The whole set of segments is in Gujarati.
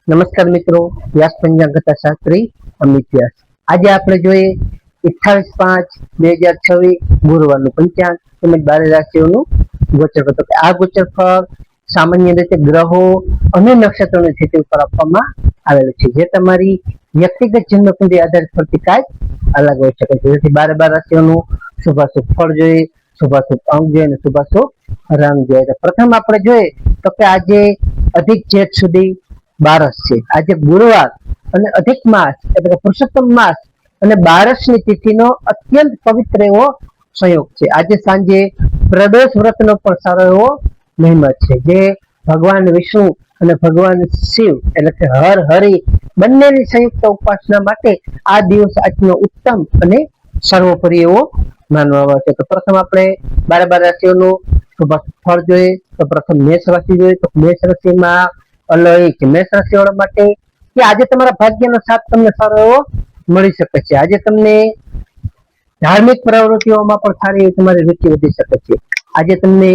નમસ્કાર મિત્રો, વ્યાસ પંચાંગ કથા શાસ્ત્રી અમિત વ્યાસ. આજે આપણે જોઈએ 28/5/2026 ગુરુવારનું પંચાંગ તેમજ 12 રાશિઓનું ગોચર હતો. આ ગોચર ફળ સામાન્ય રીતે ગ્રહો અને નક્ષત્રોની સ્થિતિ ઉપર આપવામાં આવેલું છે, જે તમારી વ્યક્તિગત જન્મકુંડળી આધારિત ફળથી કાંઈક અલગ હોઈ શકે છે. જેથી 12 રાશિઓનું શુભાશુભ ફળ જોઈએ, શુભાશુભ અંક જોઈએ અને શુભાશુભ રંગ જોઈએ. તો પ્રથમ આપણે જોઈએ તો કે આજે અધિક જેઠ સુધી બારસ છે. આજે ગુરુવાર અને અધિક માસ એટલે કે પુરુષોત્તમ માસ અને બારસની તિથિનો અત્યંત પવિત્ર એવો સંયોગ છે. આજે સાંજે પ્રદોષ વ્રતનો પણ સારો એવો મહિમા છે, જે ભગવાન વિષ્ણુ અને ભગવાન શિવ એટલે કે હર હરિ બંનેની સંયુક્ત ઉપાસના માટે આ દિવસ આજનો ઉત્તમ અને સર્વોપરી એવો માનવામાં આવે છે. તો પ્રથમ આપણે 12 રાશિઓનું ફળ જોઈએ. તો પ્રથમ મેષ રાશિ જોઈએ. તો મેષ રાશિમાં અલૌકિક મેષ રાશિ વાળા માટે કે આજે તમારા ભાગ્યનો સાથ તમને સારો એવો મળી શકે છે. આજે તમને ધાર્મિક પ્રવૃત્તિઓમાં પણ સારી એવી તમારી રુચિ વધી શકે છે. આજે તમને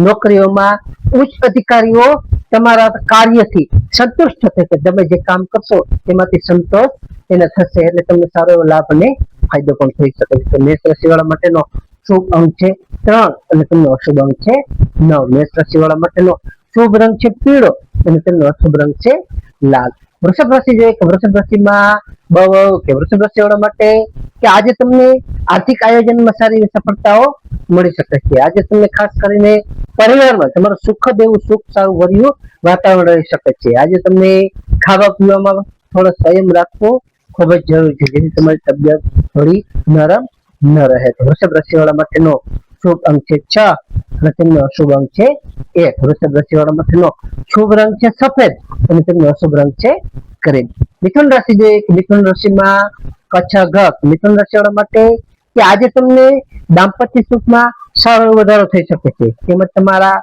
નોકરીઓમાં ઉચ્ચ અધિકારીઓ તમારા કાર્યથી સંતુષ્ટ થશે કે તમે જે કામ કરશો તેમાંથી સંતોષ એને થશે, એટલે તમને સારો એવો લાભ અને ફાયદો પણ થઈ શકે છે. મેષ રાશિ વાળા માટેનો શુભ અંક છે 3 અને તેમનો અશુભ અંક છે 9. મેષ રાશિ વાળા માટેનો શુભ રંગ છે પીળો અને તેમનો અશુભ રંગ છે લાલ. વૃષભ રાશિ જોઈએ કે વૃષભ રાશિમાં વૃષભ રાશિ વાળા માટે કે આજે તમને આર્થિક આયોજનમાં સારી સફળતાઓ મળી શકે છે. આજે તમને ખાસ કરીને પરિવારમાં તમારું સુખદ એવું સુખ સારું ભર્યું વાતાવરણ રહી શકે છે. આજે તમને ખાવા પીવામાં થોડો સંયમ રાખવો ખૂબ જ જરૂરી છે, જેથી તમારી તબિયત થોડી નરમ ન રહે. તો વૃષભ રાશિ વાળા માટેનો શુભ અંક છે 6 અને તેમનો અશુભ અંક છે 1. વૃષભ રાશિ વાળા માટેનો શુભ રંગ છે સફેદ અને તેમનો અશુભ રંગ છે ક્રીમ. મિથુન રાશિ જોઈએ કે મિથુન રાશિમાં કચ્છ મિથુન રાશિ વાળા માટે કે આજે તમને દાંપત્ય સુખમાં સારો વધારો થઈ શકે છે. તેમજ તમારા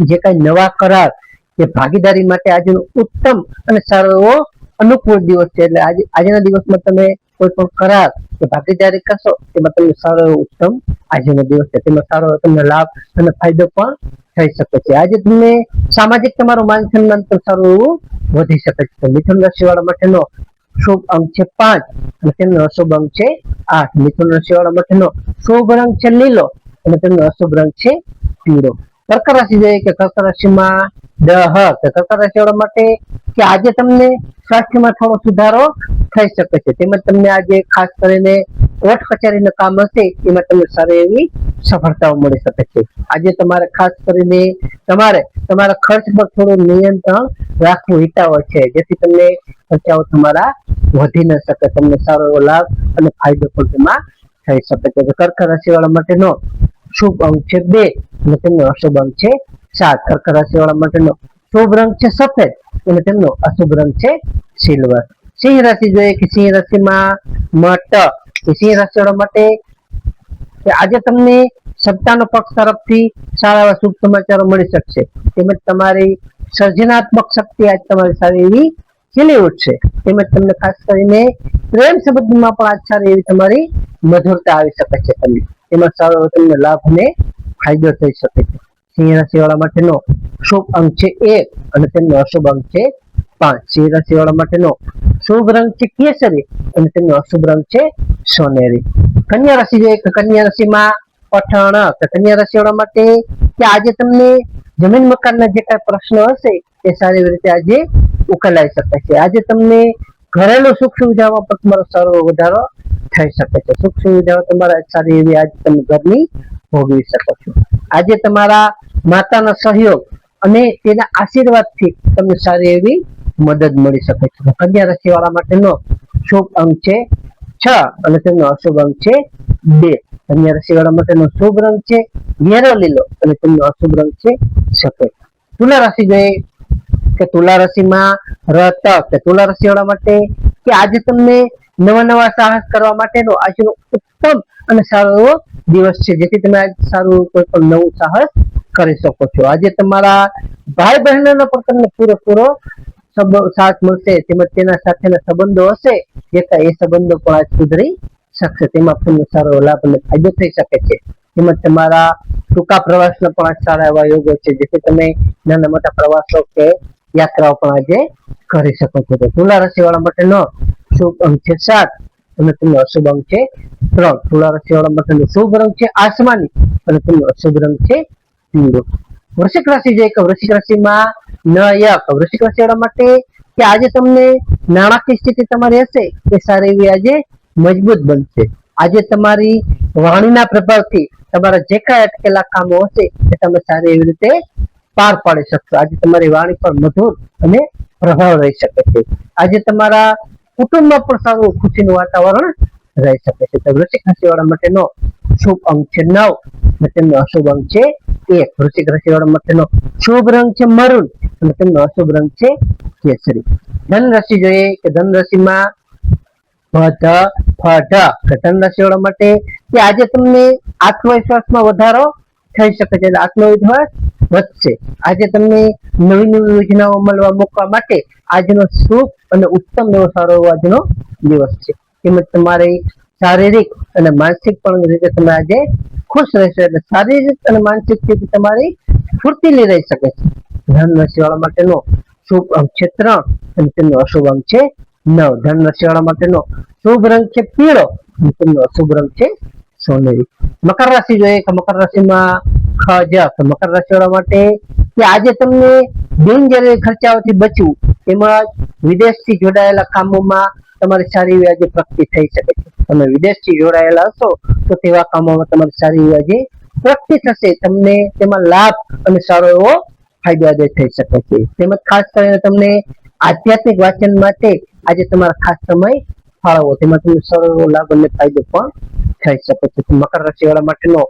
જે કઈ નવા કરાર કે ભાગીદારી માટે આજનો ઉત્તમ અને સારો એવો અનુકૂળ દિવસ છે. એટલે આજના દિવસમાં તમે કોઈ પણ કરાર કે ભાગીદારી કરશો તેમાં તમને સારો એવો ઉત્તમ આજનો દિવસ છે, તેમાં સારો તમને લાભ અને ફાયદો પણ થઈ શકે છે. આજે તમને સામાજિક તમારું માન સન્માન પણ સારું એવું વધી શકે છે. મિથુન રાશિ વાળા માટેનો શુભ અંક છે 5 અને તેમનો અશુભ અંક છે 8. મિથુન રાશિ વાળા માટેનો શુભ રંગ છે લીલો અને તેમનો અશુભ રંગ છે પીળો. કર્ક રાશિ જોઈએ કે કર્ક રાશિમાં કર્ક રાશિ વાળા માટે કે આજે તમને સ્વાસ્થ્યમાં થોડો સુધારો થઈ શકે છે. તેમજ તમને આજે ખાસ કરીને કોર્ટ કચેરીનું કામ હશે એમાં તમને સારી એવી સફળતાઓ મળી શકે છે. આજે તમારે ખાસ કરીને તમારા ખર્ચ પર થોડું નિયંત્રણ રાખવું હિતાવહ છે, જેથી તમને ખર્ચાઓ તમારા વધી ન શકે, તમને સારો એવો લાભ અને ફાયદો પણ તેમાં થઈ શકે છે. કર્ક રાશિ વાળા માટેનો શુભ અંક છે 2 અને તેમનો અશુભ અંક છે 7. કર્ક રાશિ વાળા માટેનો શુભ રંગ છે સફેદ અને તેમનો અશુભ રંગ છે સિલ્વર. સિંહ રાશિ જોઈએ કે સિંહ રાશિમાં સિંહ રાશિ વાળા માટે આજે તમને સત્તાનો પક્ષ તરફથી સારા એવા શુભ સમાચારો મળી શકશે. તેમજ તમારી સર્જનાત્મક શક્તિ આજ તમારી સારી એવી ખીલી ઉઠશે. તેમજ તમને ખાસ કરીને પ્રેમ સંબંધમાં પણ આજ સારી એવી તમારી મધુરતા આવી શકે છે. એમાં સારો તમને લાભ અને ફાયદો થઈ શકે છે. સિંહ રાશિ વાળા માટેનો શુભ અંક છે 1 અને તેમનો અશુભ અંક છે 5. સિંહ રાશિ વાળા માટેનો શુભ રંગ છે કેસરી અને તેમનો અશુભ રંગ છે સોનેરી. કન્યા રાશિ જોઈએ કે કન્યા રાશિમાં કન્યા રાશિ વાળા માટે કે આજે તમને જમીન મકાનના જે કઈ પ્રશ્નો હશે એ સારી રીતે આજે ઉકેલાઈ શકે છે. આજે તમને ઘરેલું સુખ સુવિધામાં પણ તમારો સારો વધારો થઈ શકે છે. સુખ સુવિધાઓ તમારા સારી એવી આજે તમે ઘરની ભોગવી શકો છો. આજે તમારા માતાનો સહયોગ અને તેના આશીર્વાદથી તમને સારી એવી મદદ મળી શકે છે. કન્યા રાશિ વાળા માટેનો શુભ અંક છે 6 અને તેમનો અશુભ અંક છે 2. કન્યા રાશિ વાળા માટેનો શુભ રંગ છે ઘેરો લીલો અને તેમનો અશુભ રંગ છે સફેદ. તુલા રાશિ જોઈએ કે તુલા રાશિમાં તુલા રાશિ વાળા માટે કે આજે તમને નવા સાહસ કરવા માટેનો આજનો ઉત્તમ અને સારો એવો દિવસ છે, જેથી તમે આજ સારું કોઈ પણ નવું સાહસ કરી શકો છો. આજે તમારા ભાઈ બહેનોનો પણ તમને પૂરેપૂરો સાથ મળશે. તેમજ તેના સાથેના સંબંધો હશે એ સંબંધો પણ આજ સુધરી શકશે. તેમાં તમને સારો લાભ અને ફાયદો થઈ શકે છે. તેમજ તમારા ટૂંકા પ્રવાસના પણ સારા એવા યોગો છે, જેથી તમે નાના મોટા પ્રવાસો કે યાત્રાઓ પણ આજે કરી શકો છો. તો તુલા રાશિ વાળા માટેનો શુભ અંક છે 7 અને તેમનો અશુભ અંક છે 3. તુલા રાશિ વાળા માટેનો શુભ રંગ છે આસમાની અને તેમનો અશુભ રંગ છે પીળો. વૃશ્ચિક રાશિ જોઈએ કે વૃશ્ચિક રાશિમાં નયક. વૃશ્ચિક રાશિ વાળા માટે કે આજે તમને નાણાકીય સ્થિતિ તમારી હશે એ સારી એવી આજે મજબૂત બનશે. આજે તમારી વાણીના પ્રભાવથી તમારા જે કાંઈ અટકેલા કામો હશે એ તમે સારી એવી રીતે પાર પાડી શકશો. આજે તમારી વાણી પર મધુર અને પ્રભાવ રહી શકે છે. આજે તમારા કુટુંબમાં પણ સારું ખુશીનું વાતાવરણ રહી શકે છે. તો વૃશ્ચિક રાશિ વાળા માટેનો શુભ અંક છે 9 અને તેમનો અશુભ અંક છે 1. વૃશ્ચિક રાશિ વાળા માટેનો શુભ રંગ છે મરૂન અને તેમનો અશુભ રંગ છે કેસરી. ધન રાશિ જોઈએ કે ધન રાશિમાં ધન રાશિ વાળા માટે કે આજે તમને આત્મવિશ્વાસમાં વધારો થઈ શકે છે. આત્મવિશ્વાસ વધશે. આજે તમને નવી નવી યોજનાઓ મળવા મૂકવા માટે આજનો શુભ અને ઉત્તમ એવો સારો એવો આજનો દિવસ છે. તેમજ તમારી શારીરિક અને માનસિક પણ રીતે તમે આજે ખુશ રહેશો. એટલે શારીરિક અને માનસિક સ્થિતિ તમારી ફૂર્તીલી રહી શકે છે. ધન રાશિ વાળા માટેનો શુભ અંક છે 3 અને તેમનો અશુભ અંક છે 9. ધન રાશિ વાળા માટેનો શુભ રંગ છે પીળો અને તેમનો અશુભ રંગ છે સોનેરી. મકર રાશિ જોઈએ કે મકર રાશિમાં મકર રાશિ વાળા માટે કે આજે તમને બિનજરૂરી ખર્ચાઓથી બચવું તેમજ વિદેશથી જોડાયેલા કામોમાં તમારી સારી એવી આજે પ્રગતિ થઈ શકે છે. તમે વિદેશથી જોડાયેલા હશો તો તેવા કામોમાં તમારી સારી એવી આજે પ્રગતિ થશે. તમને તેમાં લાભ અને સારો એવો ફાયદો આજે થઈ શકે છે. તેમજ ખાસ કરીને તમને આધ્યાત્મિક વાંચન માટે આજે તમારા ખાસ સમય ફાળવો. તેમાં તમને સારો એવો લાભ અને ફાયદો પણ થઈ શકે છે. મકર રાશિ વાળા માટેનો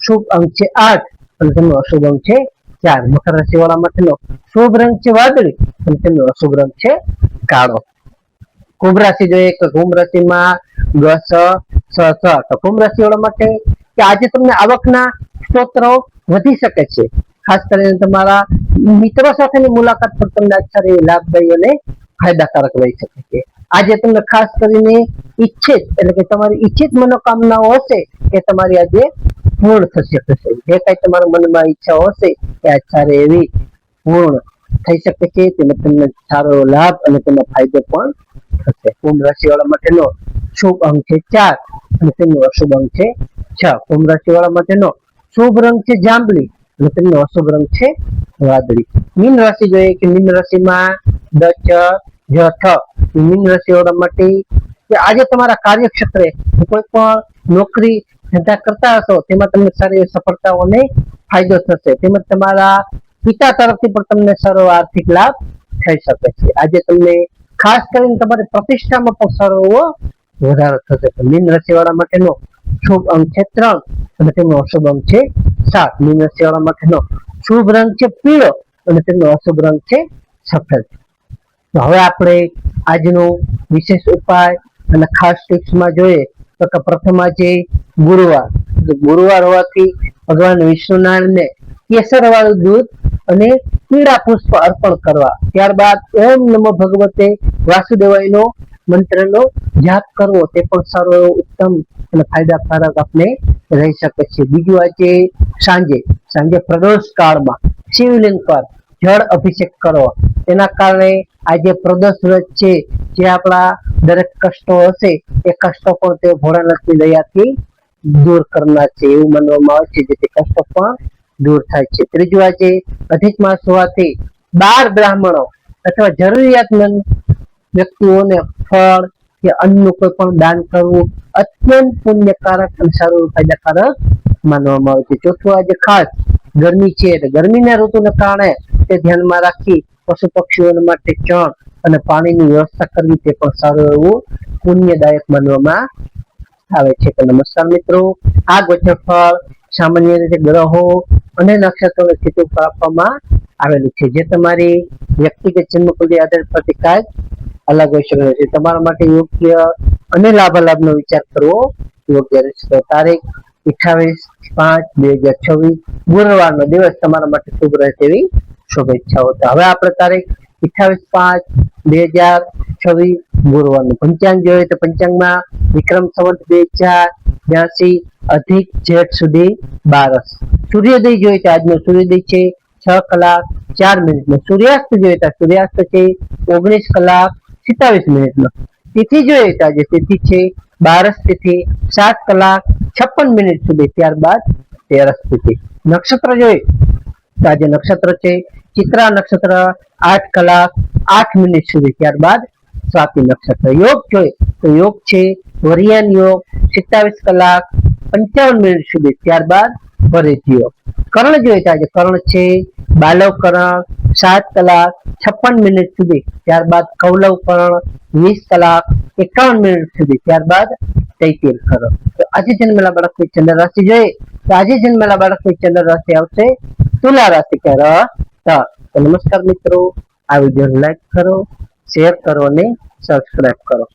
શુભ અંક છે 8 અને તેમનો અશુભ અંક છે 4. મકર રાશિ વાળા માટેનો શુભ રંગ છે વાદળી અને તેમનો અશુભ રંગ છે કાળો. કુંભ રાશિ જોઈએ તો કુંભ રાશિમાં તો કુંભ રાશિ વાળા માટે કે આજે તમને આવકના સ્ત્રોતો વધી શકે છે. ખાસ કરીને તમારા મિત્રો સાથેની મુલાકાત પર તમને સારી લાભદાયી અને ફાયદાકારક રહી શકે છે. આજે તમને ખાસ કરીને ઈચ્છિત એટલે કે તમારી ઈચ્છિત મનોકામનાઓ હશે એ તમારી આજે પૂર્ણ થશે. જે કઈ તમારા મનમાં ઈચ્છાઓ હશે એ આજ સારી એવી પૂર્ણ થઈ શકે છે. તેમાં તમને સારો લાભ અને તેનો ફાયદો પણ થશે. કુંભ રાશિ વાળા માટેનો શુભ અંક છે 4 અને તેમનો અશુભ અંક છે 6. કુંભ રાશિ વાળા માટેનો શુભ રંગ છે જાંબલી અને તેમનો અશુભ રંગ છે વાદળી. મીન રાશિ જોઈએ કે મીન રાશિમાં મીન રાશિ વાળા માટે કે આજે તમારા કાર્યક્ષેત્રે કોઈ પણ નોકરી ધંધા કરતા હશો તેમાં તમને સારી સફળતાઓ અને ફાયદો થશે. તેમજ તમારા પિતા તરફથી પણ તમને સારો આર્થિક લાભ થઈ શકે છે. આજે તમને ખાસ કરીને તમારી પ્રતિષ્ઠામાં પણ સારો એવો વધારો થશે. મીન રાશિ વાળા માટેનો શુભ અંક છે 3 અને તેમનો અશુભ અંક છે 7. મીન રાશિ વાળા માટેનો શુભ રંગ છે પીળો અને તેમનો અશુભ રંગ છે સફેદ. તો હવે આપણે આજનો વિશેષ ઉપાય અને ખાસ ટિપ્સમાં જોઈએ તો પ્રથમ આજે ગુરુવાર હોવાથી ભગવાન વિષ્ણુનારાયણને કેસર વાળું દૂધ અને પીળા પુષ્પ અર્પણ કરવા. ત્યારબાદ ઓમ નમો ભગવતે વાસુદેવાયનો મંત્રનો જાપ કરવો. તે પણ સારો એવો ઉત્તમ અને ફાયદાકારક આપણે રહી શકે છે. બીજું આજે સાંજે પ્રદોષ કાળમાં શિવલિંગ પર જળ અભિષેક કરવો. તેના કારણે આજે પ્રદોષ વ્રત છે જે આપણા દરેક કષ્ટો હશે એ કષ્ટો પણ તે ભોળાનાથની દયાથી દૂર કરનાર છે એવું માનવામાં આવે છે, જેથી કષ્ટો પણ દૂર થાય છે. ત્રીજું આજે અધિક માસ હોવાથી 12 બ્રાહ્મણો અથવા જરૂરિયાતમંદ વ્યક્તિઓને ફળ કે અન્નનું કોઈ પણ દાન કરવું અત્યંત પુણ્યકારક અને સારું ફાયદાકારક માનવામાં આવે છે. ચોથું આજે ખાસ ગરમી છે એટલે ગરમીના ઋતુને કારણે તે ધ્યાનમાં રાખી પશુ પક્ષીઓ માટે ચણ અને પાણીની વ્યવસ્થા કરવી તે પણ સારું એવું પુણ્યદાયક માનવામાં આવે છે. તો નમસ્કાર મિત્રો, આ ગોચરફળ સામાન્ય રીતે ગ્રહો અને નક્ષત્રોની સ્થિતિ ઉપર આપવામાં આવેલું છે, જે તમારી વ્યક્તિગત જન્મકુંડળી આધારિત પ્રતિકાર અલગ હોઈ શકે છે. તમારા માટે યોગ્ય અને લાભાલાભનો વિચાર કરવો યોગ્ય રહેશે. તારીખ 28/5/2026 ગુરુવારનો દિવસ તમારા માટે શુભ રહે તેવી શુભેચ્છાઓ. તો હવે આપણે તારીખ 28/5/2026 ગુરુવારનું પંચાંગ જોઈએ તો પંચાંગમાં વિક્રમ સંવત 2082 અધિક જેઠ સુધી 12. સૂર્યોદય જોઈએ તો આજનો સૂર્યોદય છે 6 કલાક 4 મિનિટનો. સૂર્યાસ્ત જોઈએ તો સૂર્યાસ્ત છે 19 કલાક 27 મિનિટનો. તિથિ જોઈએ તો આજે તિથિ છે બારસ તિથિ 7 કલાક 56 મિનિટ સુધી, ત્યારબાદ તેરસ તિથિ. નક્ષત્ર જોઈએ તો આજે નક્ષત્ર છે ચિત્રા નક્ષત્ર 8 કલાક 8 મિનિટ સુધી, ત્યારબાદ સ્વાતિ નક્ષત્ર. યોગ જોઈએ તો યોગ છે વરિયાન યોગ 27 કલાક 55 મિનિટ સુધી, ત્યારબાદ ભરેત યોગ. કર્ણ જોઈએ તો આજે કર્ણ છે બાલવ કર્ણ 7 કલાક 56 મિનિટ સુધી, ત્યારબાદ કૌલવ કર્ણ 20 કલાક 51 મિનિટ સુધી, ત્યારબાદ તૈતીર કર્ણ. તો આજે જન્મેલા બાળકની ચંદ્ર રાશિ જોઈએ તો આજે જન્મેલા બાળકની ચંદ્ર રાશિ આવશે તુલા રાશિ કે તો નમસ્કાર મિત્રો, આ વિડીયો લાઈક કરો, શેર કરો અને સબસ્ક્રાઇબ કરો.